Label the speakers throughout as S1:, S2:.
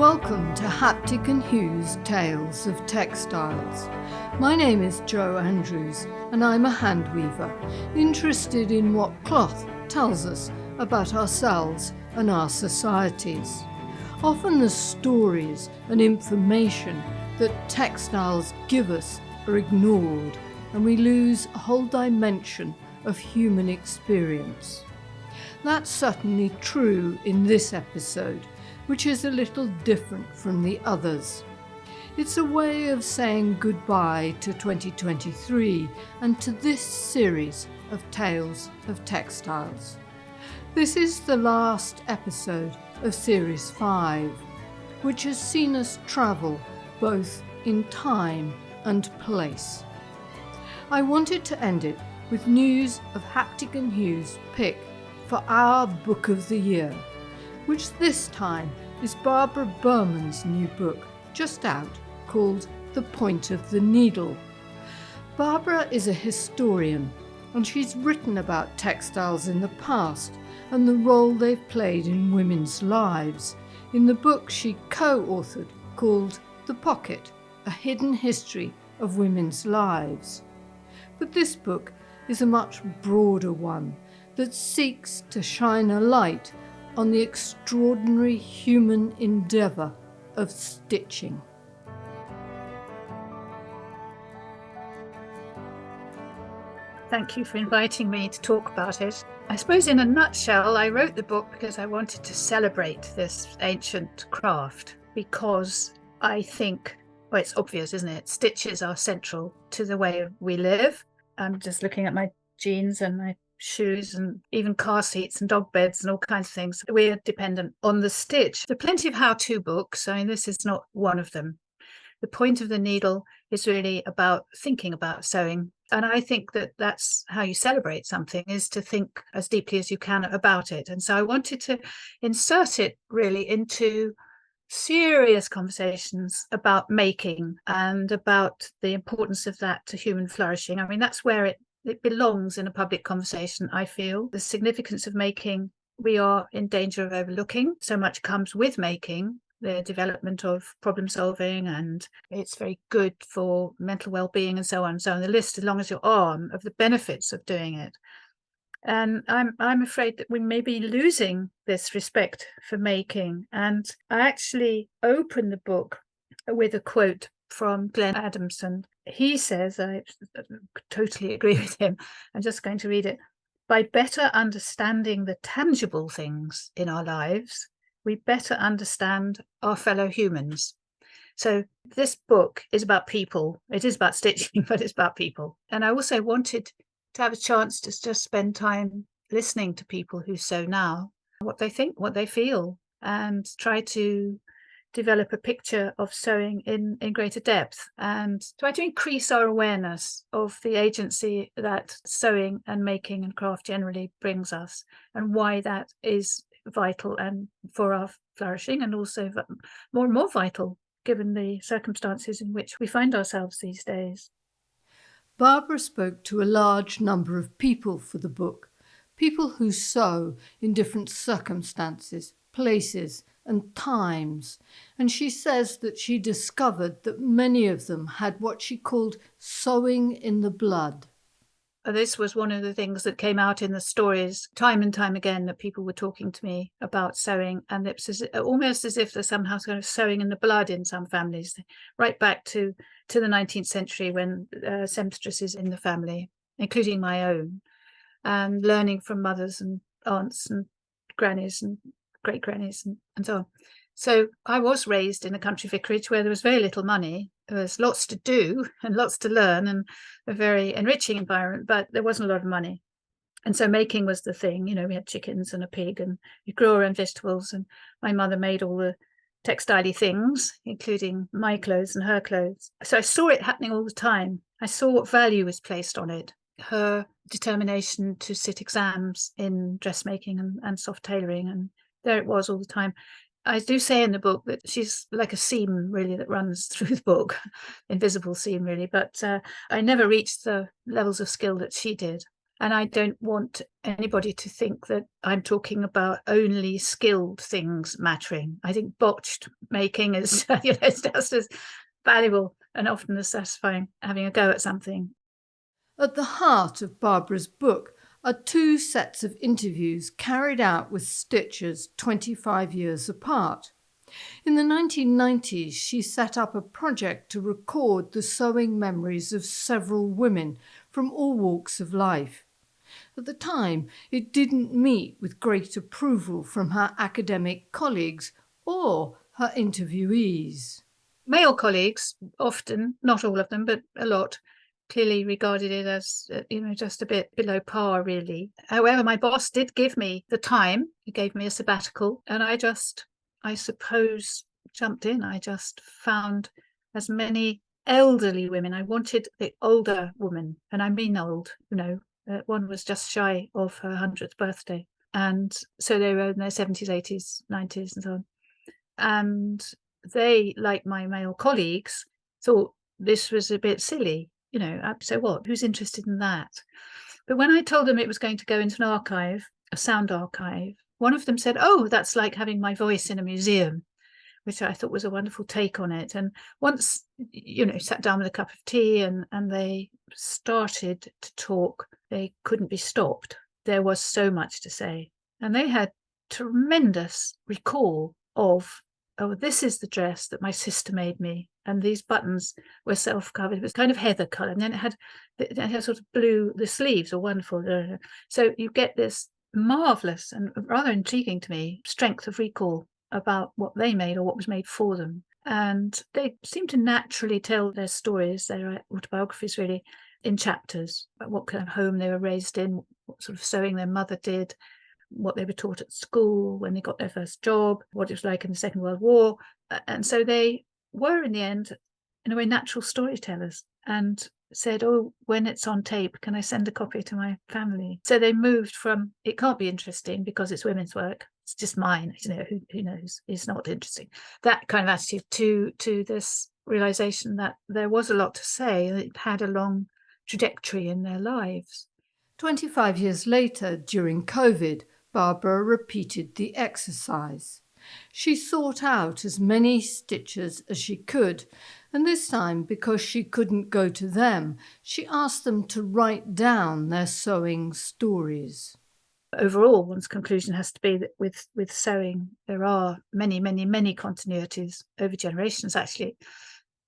S1: Welcome to Haptic and Hugh's Tales of Textiles. My name is Jo Andrews and I'm a hand weaver, interested in what cloth tells us about ourselves and our societies. Often the stories and information that textiles give us are ignored and we lose a whole dimension of human experience. That's certainly true in this episode, which is a little different from the others. It's a way of saying goodbye to 2023 and to this series of Tales of Textiles. This is the last episode of Series 5, which has seen us travel both in time and place. I wanted to end it with news of Haptic and Hugh's pick for our Book of the Year, which this time is Barbara Burman's new book, just out, called The Point of the Needle. Barbara is a historian, and she's written about textiles in the past and the role they've played in women's lives in the book she co-authored called The Pocket, A Hidden History of Women's Lives. But this book is a much broader one that seeks to shine a light on the extraordinary human endeavour of stitching.
S2: Thank you for inviting me to talk about it. I suppose in a nutshell, I wrote the book because I wanted to celebrate this ancient craft, because I think, well, it's obvious, isn't it? Stitches are central to the way we live. I'm just looking at my jeans and my shoes and even car seats and dog beds and all kinds of things. We're dependent on the stitch. There are plenty of how-to books. I mean, this is not one of them. The point of the needle is really about thinking about sewing. And I think that that's how you celebrate something, is to think as deeply as you can about it. And so I wanted to insert it really into serious conversations about making and about the importance of that to human flourishing. I mean, that's where it belongs in a public conversation, I feel. The significance of making, we are in danger of overlooking. So much comes with making, the development of problem solving, and it's very good for mental well-being and so on. So on the list, as long as you're on, of the benefits of doing it. And I'm afraid that we may be losing this respect for making. And I actually open the book with a quote from Glenn Adamson. He says, I totally agree with him, I'm just going to read it. By better understanding the tangible things in our lives, we better understand our fellow humans. So this book is about people. It is about stitching, but it's about people. And I also wanted to have a chance to just spend time listening to people who sew now, what they think, what they feel, and try to develop a picture of sewing in greater depth and try to increase our awareness of the agency that sewing and making and craft generally brings us, and why that is vital and for our flourishing, and also more and more vital given the circumstances in which we find ourselves these days.
S1: Barbara spoke to a large number of people for the book, people who sew in different circumstances, places and times, and she says that she discovered that many of them had what she called sewing in the blood.
S2: This was one of the things that came out in the stories time and time again, that people were talking to me about sewing, and it was almost as if there's somehow kind of sewing in the blood in some families, right back to the 19th century when seamstresses in the family, including my own, and learning from mothers and aunts and grannies and great grannies and so on. So I was raised in a country vicarage where there was very little money. There was lots to do and lots to learn, and a very enriching environment, but there wasn't a lot of money. And so making was the thing. You know, we had chickens and a pig, and we grew our own vegetables, and my mother made all the textile-y things, including my clothes and her clothes. So I saw it happening all the time. I saw what value was placed on it. Her determination to sit exams in dressmaking and soft tailoring, and there it was all the time. I do say in the book that she's like a seam really that runs through the book, invisible seam really, but I never reached the levels of skill that she did. And I don't want anybody to think that I'm talking about only skilled things mattering. I think botched making is it's just as valuable and often as satisfying having a go at something.
S1: At the heart of Barbara's book are two sets of interviews carried out with stitchers 25 years apart. In the 1990s, she set up a project to record the sewing memories of several women from all walks of life. At the time, it didn't meet with great approval from her academic colleagues or her interviewees.
S2: Male colleagues, often, not all of them, but a lot, clearly regarded it as, just a bit below par, really. However, my boss did give me the time. He gave me a sabbatical, and I suppose, jumped in. I just found as many elderly women. I wanted the older woman, and I mean old, one was just shy of her 100th birthday. And so they were in their 70s, 80s, 90s, and so on. And they, like my male colleagues, thought this was a bit silly. So what? Who's interested in that? But when I told them it was going to go into an archive, a sound archive, one of them said, "Oh, that's like having my voice in a museum," which I thought was a wonderful take on it. And once, sat down with a cup of tea and they started to talk, they couldn't be stopped. There was so much to say. And they had tremendous recall of, "Oh, this is the dress that my sister made me. And these buttons were self-covered. It was kind of heather colour. And then it had sort of blue, the sleeves are wonderful." So you get this marvellous and rather intriguing to me strength of recall about what they made or what was made for them. And they seem to naturally tell their stories, their autobiographies really, in chapters, about what kind of home they were raised in, what sort of sewing their mother did, what they were taught at school, when they got their first job, what it was like in the Second World War. And so they were, in the end, in a way, natural storytellers, and said, "Oh, when it's on tape, can I send a copy to my family?" So they moved from, it can't be interesting because it's women's work, it's just mine, who knows, it's not interesting, that kind of attitude, to this realization that there was a lot to say, and it had a long trajectory in their lives.
S1: 25 years later, during COVID, Barbara repeated the exercise. She sought out as many stitchers as she could, and this time, because she couldn't go to them, she asked them to write down their sewing stories.
S2: Overall, one's conclusion has to be that with sewing, there are many, many, many continuities over generations, actually,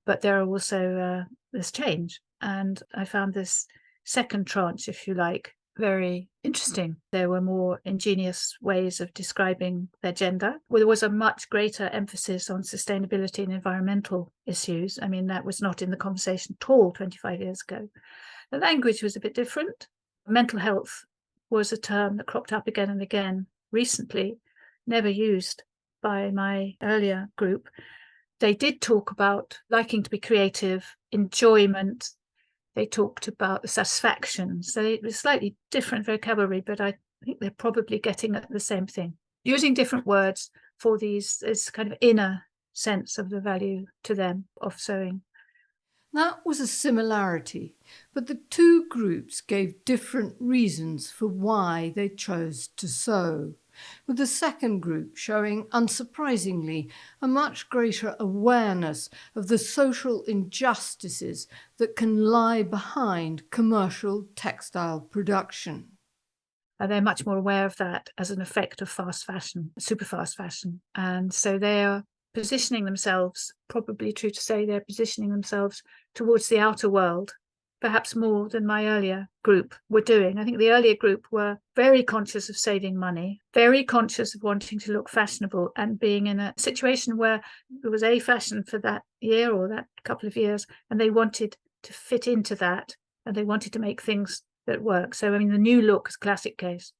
S2: but there are also there's change. And I found this second tranche, if you like, very interesting. There were more ingenious ways of describing their gender. There was a much greater emphasis on sustainability and environmental issues. I mean, that was not in the conversation at all 25 years ago. The language was a bit different. Mental health was a term that cropped up again and again recently, never used by my earlier group. They did talk about liking to be creative, enjoyment. They talked about the satisfaction. So it was slightly different vocabulary, but I think they're probably getting at the same thing. Using different words for these is kind of inner sense of the value to them of sewing.
S1: That was a similarity, but the two groups gave different reasons for why they chose to sew, with the second group showing, unsurprisingly, a much greater awareness of the social injustices that can lie behind commercial textile production.
S2: They're much more aware of that as an effect of fast fashion, super fast fashion. And so they're positioning themselves, probably true to say, they're positioning themselves towards the outer world, perhaps more than my earlier group were doing. I think the earlier group were very conscious of saving money, very conscious of wanting to look fashionable and being in a situation where there was a fashion for that year or that couple of years, and they wanted to fit into that, and they wanted to make things that work. So, I mean, the new look is a classic case,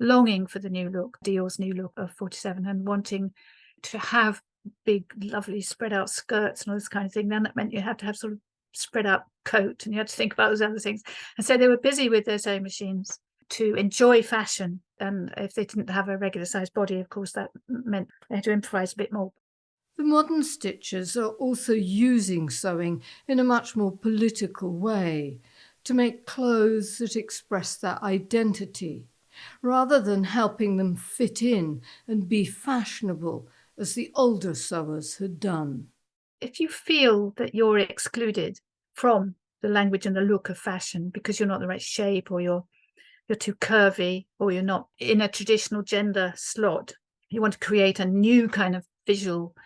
S2: longing for the new look, Dior's new look of 47, and wanting to have big, lovely spread out skirts and all this kind of thing. Then that meant you had to have sort of spread out coat, and you had to think about those other things. And so they were busy with their sewing machines to enjoy fashion. And if they didn't have a regular sized body, of course, that meant they had to improvise a bit more.
S1: The modern stitchers are also using sewing in a much more political way, to make clothes that express their identity, rather than helping them fit in and be fashionable as the older sewers had done.
S2: If you feel that you're excluded from the language and the look of fashion because you're not the right shape, or you're too curvy, or you're not in a traditional gender slot, you want to create a new kind of visual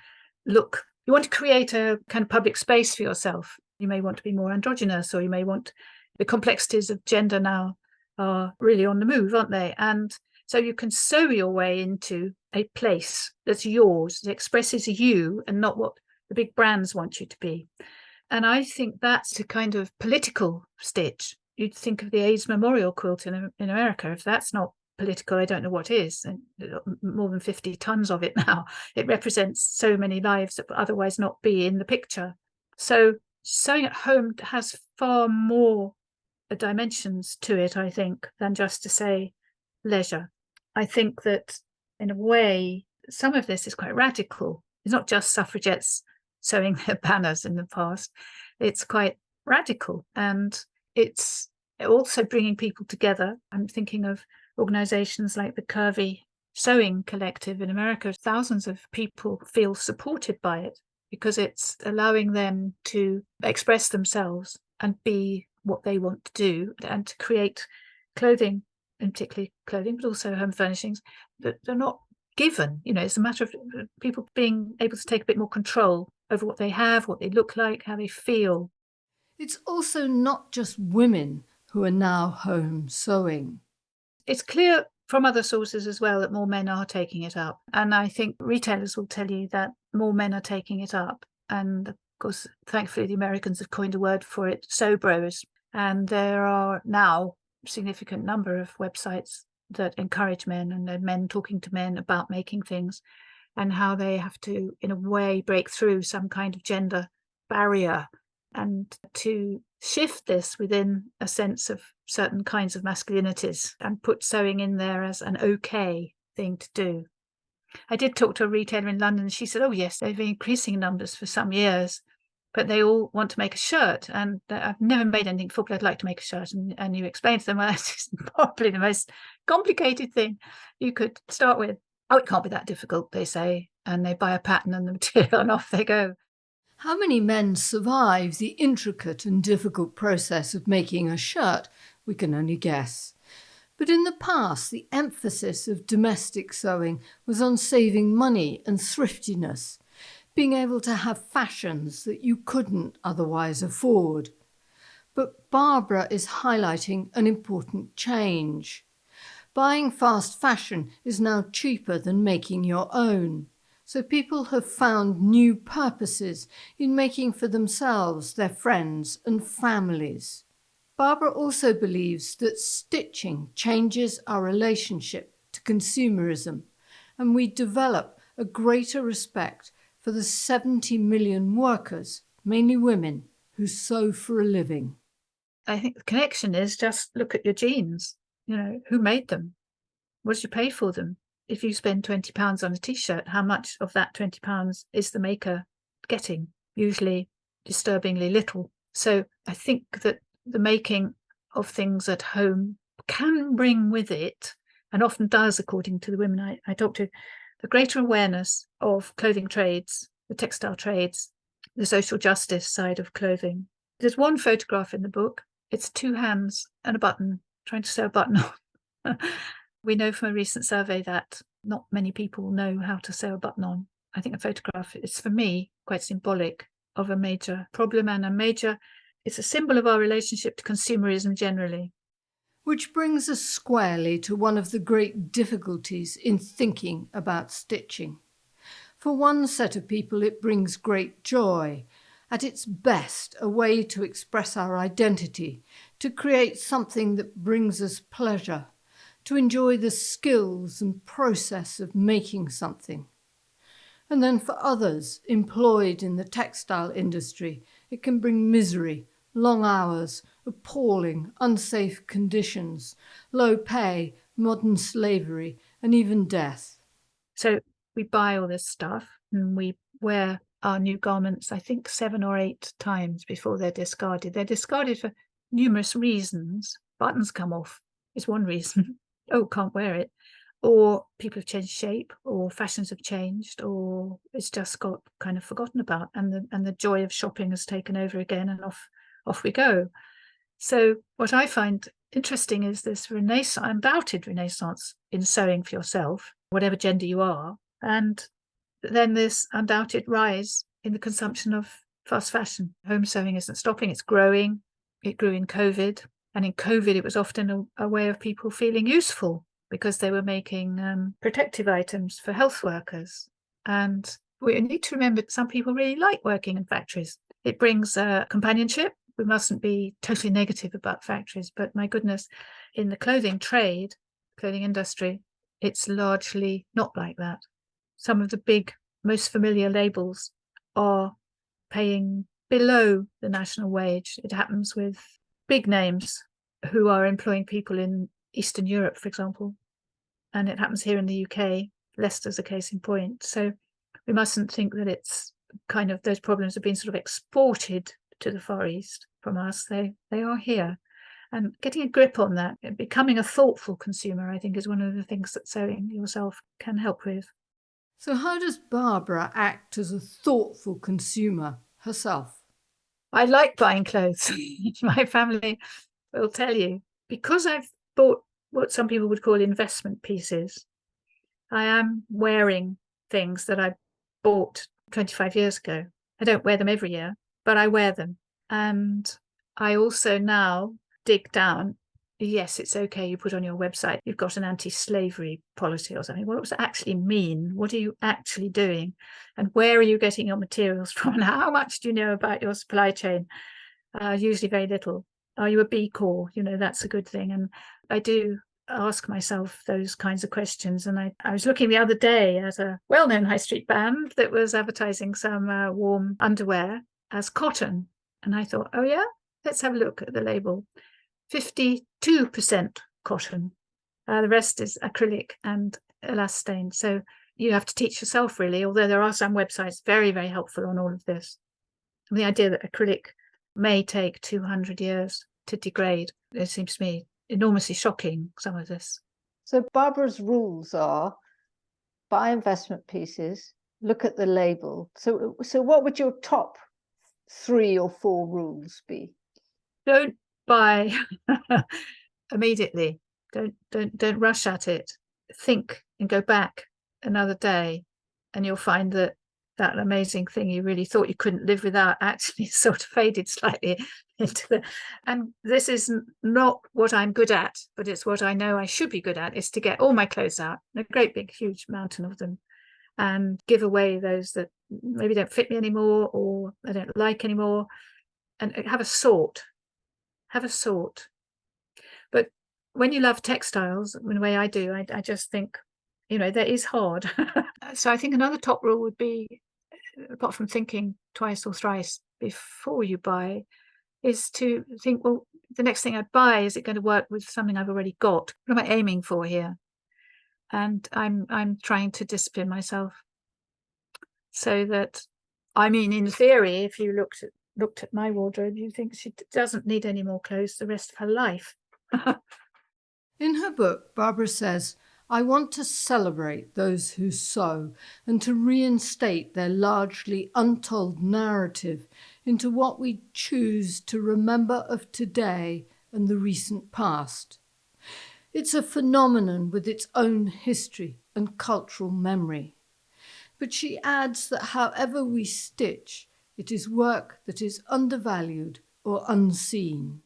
S2: look. You want to create a kind of public space for yourself. You may want to be more androgynous, or you may want, the complexities of gender now are really on the move, aren't they? And so you can sew your way into a place that's yours, that expresses you and not what the big brands want you to be. And I think that's a kind of political stitch. You'd think of the AIDS memorial quilt in America. If that's not political, I don't know what is. And more than 50 tons of it now. It represents so many lives that would otherwise not be in the picture. So sewing at home has far more dimensions to it, I think, than just to say leisure. I think that in a way, some of this is quite radical. It's not just suffragettes sewing their banners in the past. It's quite radical, and it's also bringing people together. I'm thinking of organizations like the Curvy Sewing Collective in America. Thousands of people feel supported by it because it's allowing them to express themselves and be what they want to do, and to create clothing, and particularly clothing, but also home furnishings that are not given. It's a matter of people being able to take a bit more control over what they have, what they look like, how they feel.
S1: It's also not just women who are now home sewing.
S2: It's clear from other sources as well that more men are taking it up. And I think retailers will tell you that more men are taking it up. And of course, thankfully, the Americans have coined a word for it, sew bros. And there are now a significant number of websites that encourage men, and men talking to men about making things, and how they have to, in a way, break through some kind of gender barrier, and to shift this within a sense of certain kinds of masculinities, and put sewing in there as an okay thing to do. I did talk to a retailer in London, and she said, oh yes, they've been increasing numbers for some years, but they all want to make a shirt, and I've never made anything before, but I'd like to make a shirt. And you explain to them, well, it's probably the most complicated thing you could start with. Oh, it can't be that difficult, they say, and they buy a pattern and the material and off they go.
S1: How many men survive the intricate and difficult process of making a shirt, we can only guess. But in the past, the emphasis of domestic sewing was on saving money and thriftiness, being able to have fashions that you couldn't otherwise afford. But Barbara is highlighting an important change. Buying fast fashion is now cheaper than making your own. So people have found new purposes in making for themselves, their friends and families. Barbara also believes that stitching changes our relationship to consumerism, and we develop a greater respect for the 70 million workers, mainly women, who sew for a living.
S2: I think the connection is just look at your jeans. Who made them? What did you pay for them? If you spend £20 on a t-shirt, how much of that £20 is the maker getting? Usually disturbingly little. So I think that the making of things at home can bring with it, and often does, according to the women I talk to, the greater awareness of clothing trades, the textile trades, the social justice side of clothing. There's one photograph in the book. It's 2 hands and a button, trying to sew a button on. We know from a recent survey that not many people know how to sew a button on. I think a photograph is, for me, quite symbolic of a major problem, and it's a symbol of our relationship to consumerism generally.
S1: Which brings us squarely to one of the great difficulties in thinking about stitching. For one set of people, it brings great joy. At its best, a way to express our identity, to create something that brings us pleasure, to enjoy the skills and process of making something. And then for others, employed in the textile industry, it can bring misery, long hours, appalling, unsafe conditions, low pay, modern slavery, and even death.
S2: So we buy all this stuff and we wear our new garments, I think 7 or 8 times before they're discarded. They're discarded for numerous reasons. Buttons come off is one reason. Oh, can't wear it. Or people have changed shape, or fashions have changed, or it's just got kind of forgotten about, and the joy of shopping has taken over again, and off we go. So what I find interesting is this renaissance, undoubted renaissance in sewing for yourself, whatever gender you are, and then this undoubted rise in the consumption of fast fashion. Home sewing isn't stopping, it's growing. It grew in COVID, and in COVID it was often a way of people feeling useful because they were making protective items for health workers. And we need to remember that some people really like working in factories. It brings companionship. We mustn't be totally negative about factories, but my goodness, in the clothing trade, clothing industry, it's largely not like that. Some of the big, most familiar labels are paying below the national wage. It happens with big names who are employing people in Eastern Europe, for example. And it happens here in the UK. Leicester's a case in point. So we mustn't think that it's kind of those problems have been sort of exported to the Far East from us. They are here. And getting a grip on that, becoming a thoughtful consumer, I think, is one of the things that sewing yourself can help with.
S1: So how does Barbara act as a thoughtful consumer herself?
S2: I like buying clothes. My family will tell you. Because I've bought what some people would call investment pieces, I am wearing things that I bought 25 years ago. I don't wear them every year, but I wear them. And I also now dig down. Yes, it's okay, you put on your website, you've got an anti-slavery policy or something. What does that actually mean? What are you actually doing? And where are you getting your materials from? And how much do you know about your supply chain? Usually very little. Are you a B Corp? That's a good thing. And I do ask myself those kinds of questions. And I was looking the other day at a well-known high street band that was advertising some warm underwear as cotton. And I thought, oh yeah, let's have a look at the label. 52% cotton. The rest is acrylic and elastane. So you have to teach yourself, really, although there are some websites very, very helpful on all of this. And the idea that acrylic may take 200 years to degrade, it seems to me enormously shocking, some of this.
S3: So Barbara's rules are buy investment pieces, look at the label. So what would your top 3 or 4 rules be?
S2: Don't buy immediately. Don't rush at it. Think and go back another day, and you'll find that amazing thing you really thought you couldn't live without actually sort of faded slightly into the. And this is not what I'm good at, but it's what I know I should be good at, is to get all my clothes out, a great big huge mountain of them, and give away those that maybe don't fit me anymore or I don't like anymore, and have a sort. But when you love textiles, in the way I do, I just think, that is hard. So I think another top rule would be, apart from thinking twice or thrice before you buy, is to think, well, the next thing I'd buy, is it going to work with something I've already got? What am I aiming for here? And I'm trying to discipline myself so that, in theory, if you looked at my wardrobe, you think she doesn't need any more clothes the rest of her life.
S1: In her book, Barbara says, I want to celebrate those who sew and to reinstate their largely untold narrative into what we choose to remember of today and the recent past. It's a phenomenon with its own history and cultural memory. But she adds that however we stitch, it is work that is undervalued or unseen.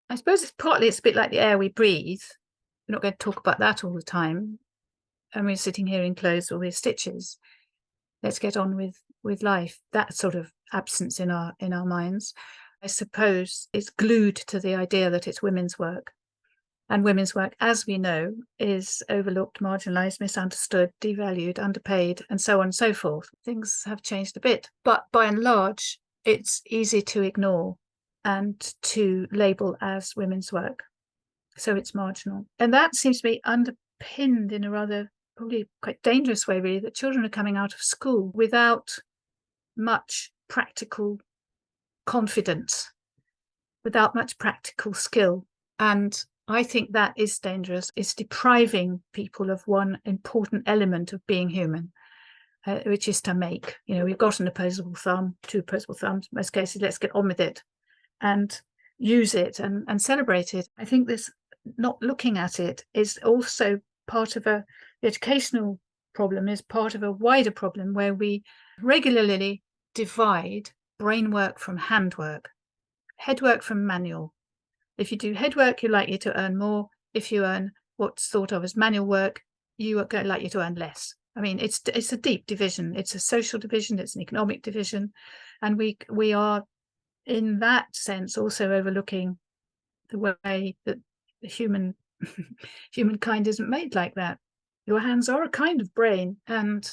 S2: I suppose it's a bit like the air we breathe. We're not going to talk about that all the time. And we're sitting here in clothes with stitches. Let's get on with life. That sort of absence in our minds, I suppose, is glued to the idea that it's women's work. And women's work, as we know, is overlooked, marginalised, misunderstood, devalued, underpaid, and so on and so forth. Things have changed a bit. But by and large, it's easy to ignore and to label as women's work. So it's marginal. And that seems to be underpinned in a rather, probably quite dangerous way, really, that children are coming out of school without much practical confidence without much practical skill. And I think that is dangerous. It's depriving people of one important element of being human, which is to make. We've got an opposable thumb, two opposable thumbs, in most cases, let's get on with it and use it and celebrate it. I think this not looking at it is also part of the educational problem, is part of a wider problem where we regularly divide brain work from handwork, head work from manual. If you do head work, you're likely to earn more. If you earn what's thought of as manual work, you are likely to earn less. I mean, it's a deep division. It's a social division. It's an economic division. And we are, in that sense, also overlooking the way that the humankind isn't made like that. Your hands are a kind of brain, and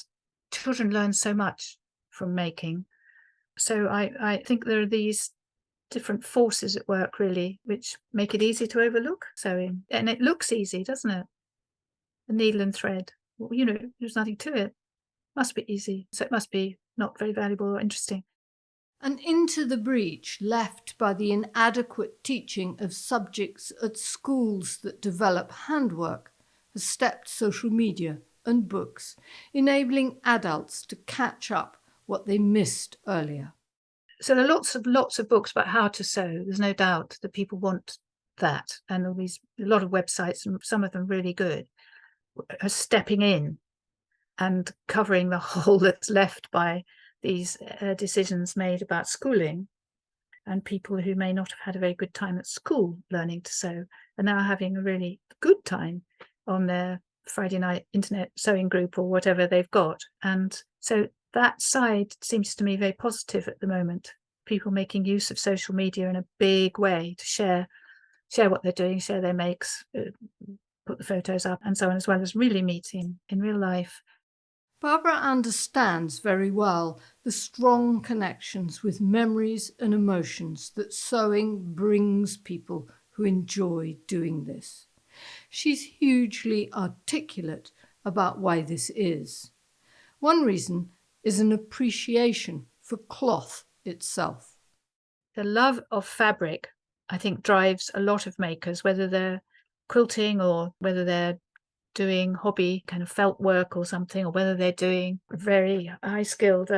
S2: children learn so much from making. So I think there are these different forces at work, really, which make it easy to overlook sewing. And it looks easy, doesn't it? A needle and thread. Well, there's nothing to it. Must be easy. So it must be not very valuable or interesting.
S1: And into the breach left by the inadequate teaching of subjects at schools that develop handwork has stepped social media and books, enabling adults to catch up what they missed earlier.
S2: So there are lots of books about how to sew. There's no doubt that people want that, and a lot of websites, and some of them really good, are stepping in and covering the hole that's left by these decisions made about schooling, and people who may not have had a very good time at school learning to sew are now having a really good time on their Friday night internet sewing group or whatever they've got. And so that side seems to me very positive at the moment. People making use of social media in a big way to share what they're doing, share their makes, put the photos up and so on, as well as really meeting in real life.
S1: Barbara understands very well the strong connections with memories and emotions that sewing brings people who enjoy doing this. She's hugely articulate about why this is. One reason is an appreciation for cloth itself.
S2: The love of fabric, I think, drives a lot of makers, whether they're quilting or whether they're doing hobby kind of felt work or something, or whether they're doing very high-skilled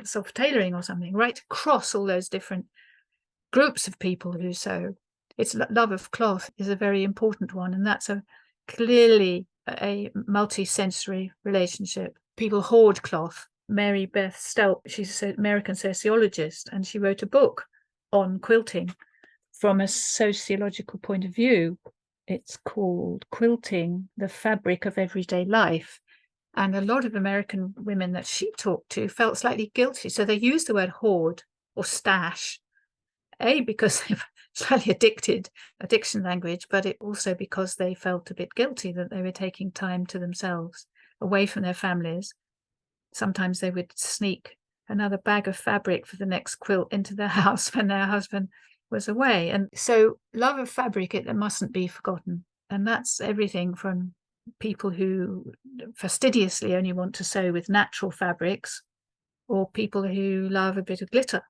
S2: soft tailoring or something, right across all those different groups of people who sew. It's love of cloth is a very important one, and that's clearly a multi-sensory relationship. People hoard cloth. Mary Beth Stelp, she's an American sociologist, and she wrote a book on quilting from a sociological point of view. It's called Quilting, the Fabric of Everyday Life. And a lot of American women that she talked to felt slightly guilty. So they used the word hoard or stash, because they're slightly addiction language, but it also because they felt a bit guilty that they were taking time to themselves, away from their families. Sometimes they would sneak another bag of fabric for the next quilt into their house when their husband was away. And so love of fabric, it mustn't be forgotten. And that's everything from people who fastidiously only want to sew with natural fabrics, or people who love a bit of glitter,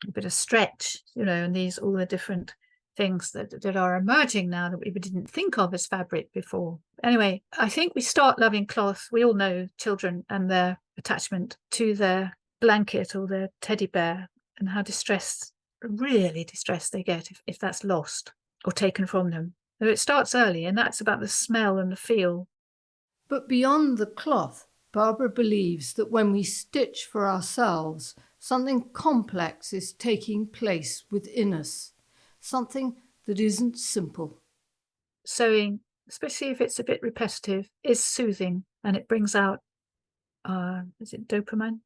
S2: a bit of stretch, and these all the different things that are emerging now that we didn't think of as fabric before. Anyway, I think we start loving cloth. We all know children and their attachment to their blanket or their teddy bear, and how really distressed they get if that's lost or taken from them. So it starts early, and that's about the smell and the feel.
S1: But beyond the cloth, Barbara believes that when we stitch for ourselves, something complex is taking place within us, something that isn't simple.
S2: Sewing, especially if it's a bit repetitive, is soothing, and it brings out is it dopamine?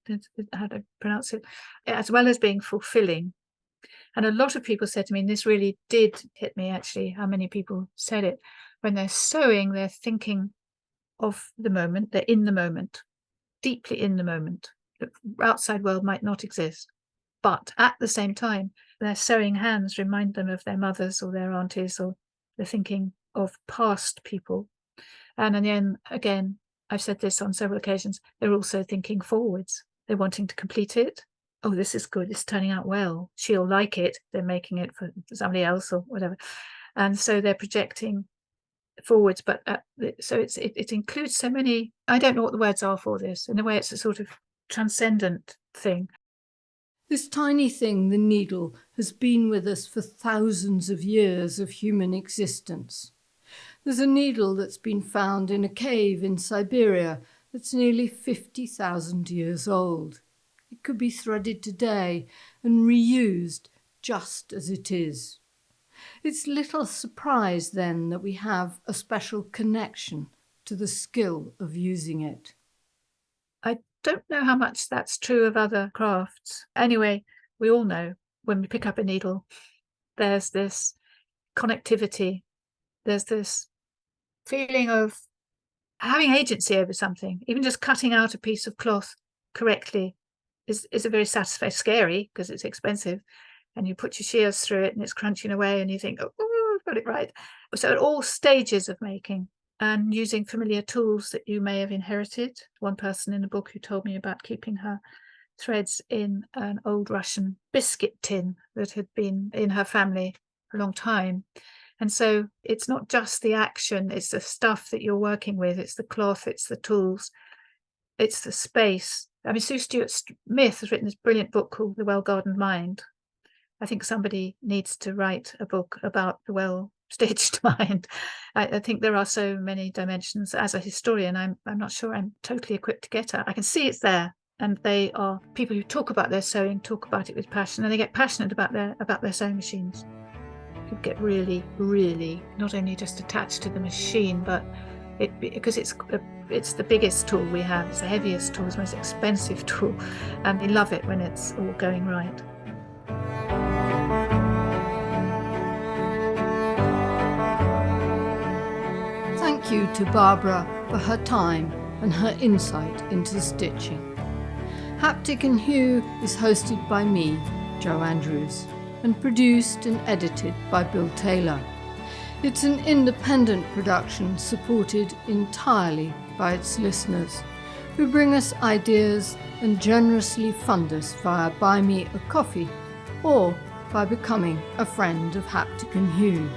S2: How do I pronounce it? As well as being fulfilling. And a lot of people said to me, and this really did hit me actually, how many people said it, when they're sewing, they're thinking of the moment, they're in the moment, deeply in the moment. The outside world might not exist, but at the same time, their sewing hands remind them of their mothers or their aunties, or they're thinking of past people. And then again, I've said this on several occasions, they're also thinking forwards. They're wanting to complete it. oh, this is good, it's turning out well, she'll like it, they're making it for somebody else or whatever. And so they're projecting forwards, but so it includes so many, I don't know what the words are for this. In a way, it's a sort of transcendent thing.
S1: This tiny thing, the needle, has been with us for thousands of years of human existence. There's a needle that's been found in a cave in Siberia that's nearly 50,000 years old. It could be threaded today and reused just as it is. It's little surprise then that we have a special connection to the skill of using it.
S2: I don't know how much that's true of other crafts. Anyway, we all know when we pick up a needle, there's this connectivity, there's this feeling of having agency over something. Even just cutting out a piece of cloth correctly is a very satisfying, scary because it's expensive, and you put your shears through it and it's crunching away and you think, oh, I've got it right. So at all stages of making, and using familiar tools that you may have inherited. One person in the book who told me about keeping her threads in an old Russian biscuit tin that had been in her family for a long time. And so it's not just the action, it's the stuff that you're working with, it's the cloth, it's the tools, it's the space. I mean, Sue Stuart-Smith has written this brilliant book called The Well-Gardened Mind. I think somebody needs to write a book about the well-staged mind. I think there are so many dimensions. As a historian, I'm not sure I'm totally equipped to get at. I can see it's there, and they are people who talk about their sewing, talk about it with passion, and they get passionate about their sewing machines. You get really, really not only just attached to the machine, but because it's the biggest tool we have, it's the heaviest tool, it's the most expensive tool, and they love it when it's all going right.
S1: Thank you to Barbara for her time and her insight into stitching. Haptic and Hue is hosted by me, Jo Andrews, and produced and edited by Bill Taylor. It's an independent production supported entirely by its listeners, who bring us ideas and generously fund us via Buy Me a Coffee or by becoming a friend of Haptic and Hue.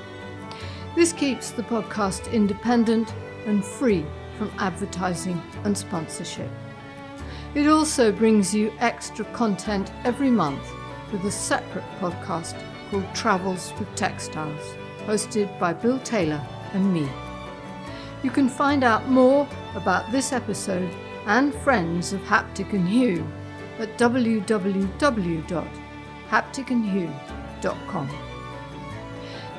S1: This keeps the podcast independent and free from advertising and sponsorship. It also brings you extra content every month with a separate podcast called Travels with Textiles, hosted by Bill Taylor and me. You can find out more about this episode and friends of Haptic and Hue at www.hapticandhue.com.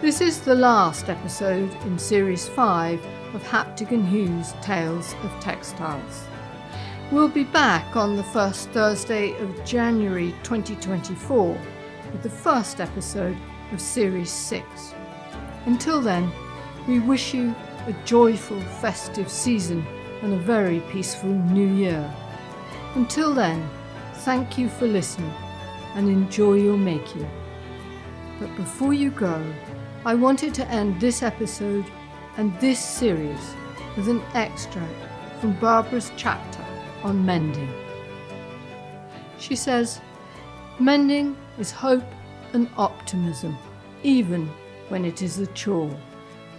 S1: This is the last episode in Series 5 of Haptic and Hue's Tales of Textiles. We'll be back on the first Thursday of January 2024 with the first episode of Series 6. Until then, we wish you a joyful festive season and a very peaceful new year. Until then, thank you for listening and enjoy your making. But before you go, I wanted to end this episode and this series with an extract from Barbara's chapter on mending. She says, "Mending is hope and optimism, even when it is a chore,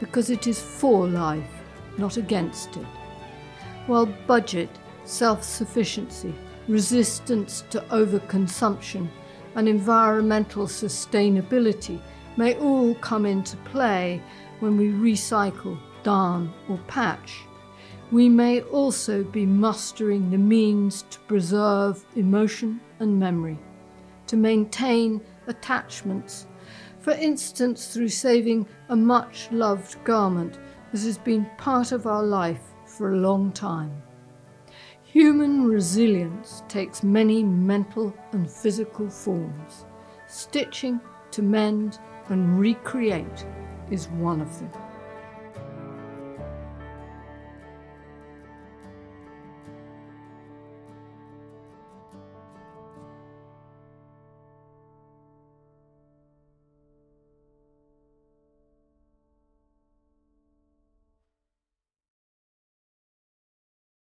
S1: because it is for life, not against it. While budget, self-sufficiency, resistance to overconsumption, and environmental sustainability may all come into play when we recycle, darn, or patch, we may also be mustering the means to preserve emotion and memory, to maintain attachments, for instance through saving a much-loved garment that has been part of our life for a long time. Human resilience takes many mental and physical forms. Stitching to mend and recreate is one of them."